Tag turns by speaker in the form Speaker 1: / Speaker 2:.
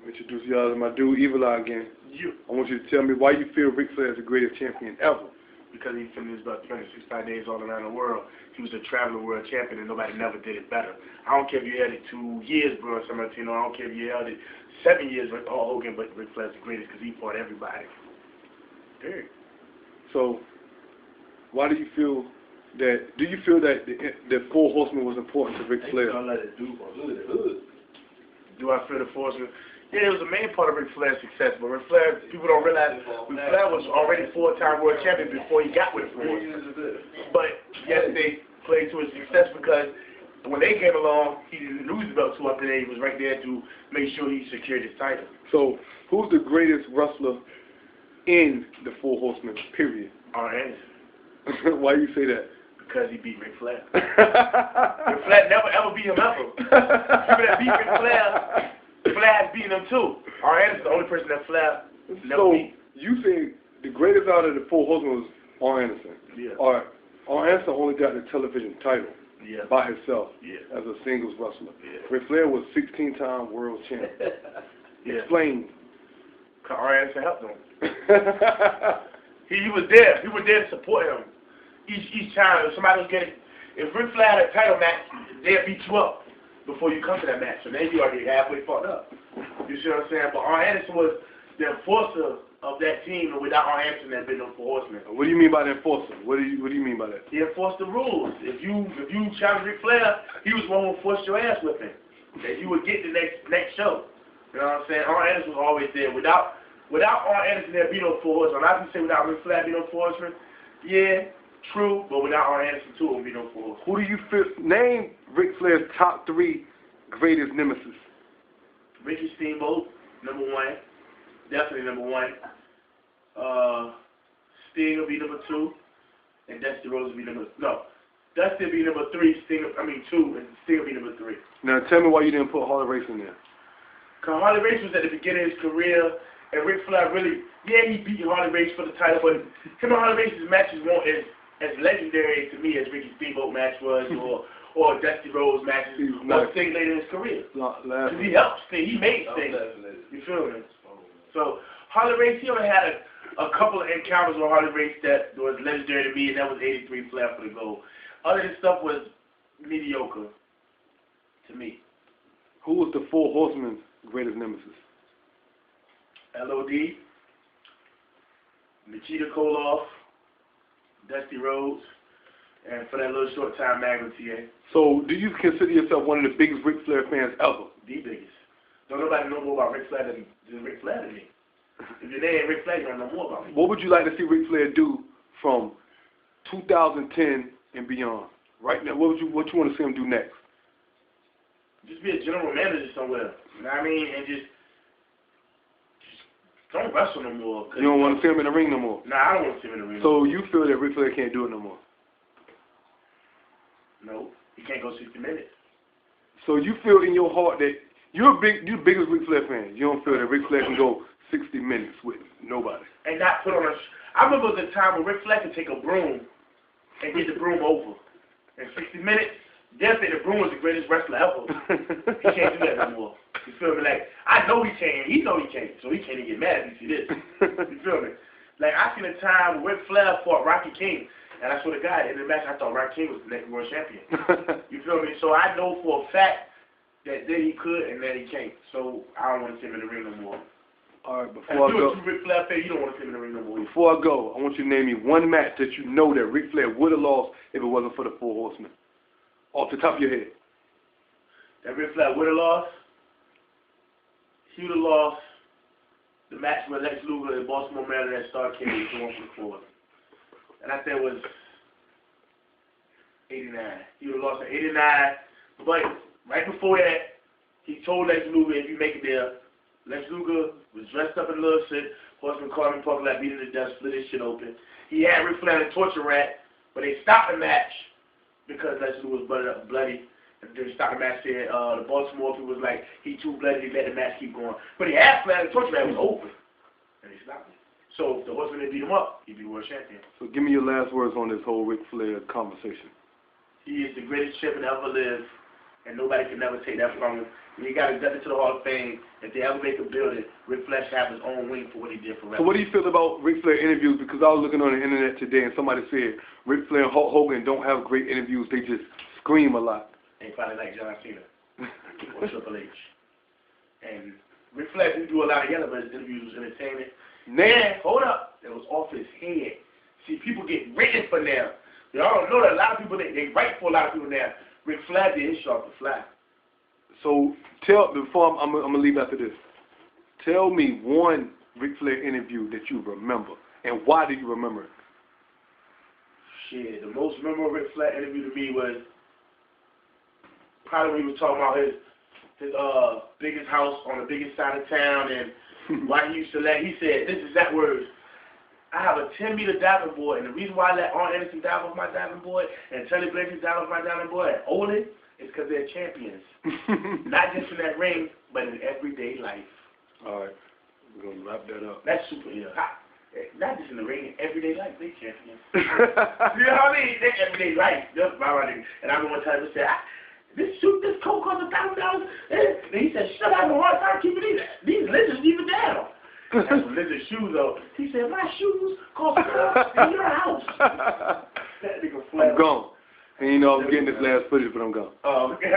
Speaker 1: Introduce y'all to my dude, Evil Eye again. I want you to tell me why you feel Ric Flair is the greatest champion ever.
Speaker 2: Because he finished about 365 days all around the world. He was a traveling world champion, and nobody never did it better. I don't care if you held it 2 years, bro, San Martino. I don't care if you held it 7 years with Hogan, but Ric Flair's the greatest because he fought everybody. Period.
Speaker 1: So, why do you feel that? Do you feel that the Four Horsemen was important to Ric Flair?
Speaker 2: Do I feel the Four Horsemen? Yeah, it was a main part of Ric Flair's success, but Ric Flair, people don't realize Ric Flair was already 4-time world champion before he got with the Four Horsemen. But yes, they played to his success because when they came along, he didn't lose the belt too often. He was right there to make sure he secured his title.
Speaker 1: So, who's the greatest wrestler in the Four Horsemen, period?
Speaker 2: Arn
Speaker 1: Anderson. Why do you say that?
Speaker 2: Because he beat Ric Flair. Ric Flair never ever beat him ever. People that beat Ric Flair, Flair has beaten him too. Arn Anderson's the only person that Flair never beat.
Speaker 1: So, you say the greatest out of the Four Horsemen was Arn Anderson.
Speaker 2: Yeah.
Speaker 1: Alright, Arn Anderson only got the television title by himself as a singles wrestler. Ric Flair was 16-time world champion. Explain.
Speaker 2: Because Arn Anderson helped him. He was there. He was there to support him. Each time, if somebody was getting, if Ric Flair had a title match, they'd beat you up before you come to that match. So then you already halfway fucked up. You see what I'm saying? But Arn Anderson was the enforcer of that team, and without Arn Anderson, there'd been no Four Horsemen.
Speaker 1: What do you mean by the enforcer? What do you mean by that?
Speaker 2: He enforced the rules. If you challenged Ric Flair, he was the one who forced your ass whipping. That you would get the next show. You know what I'm saying? Arn Anderson was always there. Without Arn Anderson, there'd be no Four Horsemen. I can say without Ric Flair, there'd be no Four Horsemen. Yeah. True, but without Arn Anderson too, it would be no Four.
Speaker 1: Who do you feel? Name Ric Flair's top 3 greatest nemesis.
Speaker 2: Ricky Steamboat, number 1, definitely number 1. Sting will be number 2, and Dusty Rhodes will be Dusty will be number 3. 2, and Sting will be number 3.
Speaker 1: Now tell me why you didn't put Harley Race in there.
Speaker 2: Cause Harley Race was at the beginning of his career, and Ric Flair really, he beat Harley Race for the title, but him and Harley Race's matches weren't as legendary to me as Ricky Steamboat match was, or Dusty Rhodes matches, or Sting later in his career. Because he helped Sting, he made Sting. You feel me? So Harley Race, he only had a couple of encounters with Harley Race that was legendary to me, and that was '83 Flair for the gold. Other than stuff was mediocre to me.
Speaker 1: Who was the Four Horsemen's greatest nemesis?
Speaker 2: LOD, Nikita Koloff, Dusty Rhodes, and for that little short time, Magnum TA.
Speaker 1: So, do you consider yourself one of the biggest Ric Flair fans ever?
Speaker 2: The biggest. Don't nobody know more about Ric Flair than Ric Flair to me. If your name ain't Ric Flair, you don't know more about me.
Speaker 1: What would you like to see Ric Flair do from 2010 and beyond? Right now, what you want to see him do next?
Speaker 2: Just be a general manager somewhere. You know what I mean? And just don't wrestle no more.
Speaker 1: You don't want to see him in the ring no more?
Speaker 2: Nah, I don't want to see him in the ring
Speaker 1: So you feel that Ric Flair can't do it no more?
Speaker 2: No, he can't go 60 minutes.
Speaker 1: So you feel in your heart that you're the biggest Ric Flair fan. You don't feel that Ric Flair can go 60 minutes with nobody.
Speaker 2: And not put on a... I remember the time when Ric Flair could take a broom and get the broom over. In 60 minutes, they'll say the broom was the greatest wrestler ever. He can't do that no more. You feel me? Like, I know he can't. He know he can't. So he can't even get mad if he see this. You feel me? Like, I seen a time when Ric Flair fought Rocky King. And I swear to God, in the match, I thought Rocky King was the next world champion. You feel me? So I know for a fact that he could and that he can't. So I don't want to see him in the ring no more.
Speaker 1: All right, before I go,
Speaker 2: if you're a Ric Flair fan, you don't want to see him in the ring no more.
Speaker 1: Before I go, I want you to name me one match that you know that Ric Flair would have lost if it wasn't for the Four Horsemen. Off the top of your head.
Speaker 2: That Ric Flair would have lost? He would have lost the match with Lex Luger in Baltimore, Maryland at Starrcade for 1 for the 4. And I think it was 89. He would have lost in 89. But right before that, he told Lex Luger, if you make it there, Lex Luger was dressed up in a little shit. Horseman caught him in parking lot, beat him to death, split his shit open. He had Ric Flair in a torture rack, but they stopped the match because Lex Luger was bloody. They stopped the match there. The Baltimore people was like, he too bloody, he let the match keep going. But he had Flair in the torture rack, was open. And they stopped it. So if the Horseman didn't beat him up, he'd be world champion.
Speaker 1: So give me your last words on this whole Ric Flair conversation.
Speaker 2: He is the greatest champion to ever live. and nobody can never take that from him. He got inducted to the Hall of Fame. If they ever make a building, Ric Flair should have his own wing for what he did for wrestling.
Speaker 1: So what do you feel about Ric Flair interviews? Because I was looking on the internet today and somebody said Ric Flair and Hulk Hogan don't have great interviews. They just scream a lot.
Speaker 2: They probably like John Cena or Triple H. And Ric Flair didn't do a lot of yelling, but his interviews was entertaining. Man, hold up. It was off his head. See, people get written for now. Y'all don't know that a lot of people, they write for a lot of people now. Ric Flair did his sharp to fly.
Speaker 1: So before I'm going to leave after this, tell me one Ric Flair interview that you remember, and why do you remember it?
Speaker 2: Shit, the most memorable Ric Flair interview to me was probably when he was talking about his biggest house on the biggest side of town, and why he used to he said, this is that words, I have a 10-meter diving board, and the reason why I let Arn Anderson dive off my diving board and Tully Blanchard dive off my diving board at Olin is because they're champions. Not just in that ring, but in everyday life.
Speaker 1: All right. We're going to wrap that up.
Speaker 2: That's super, not just in the ring, in everyday life, they champions. You know what I mean? They're everyday life. That's my running. And I remember one time he said, this coat costs $1,000. And he said, shut up, I'm hard time keeping these lizards even down. And some lizard shoes though. He said, my shoes cost more in your house. That nigga Flair.
Speaker 1: I'm gone. And you know I'm getting this last footage, but I'm gone.
Speaker 2: Oh, okay.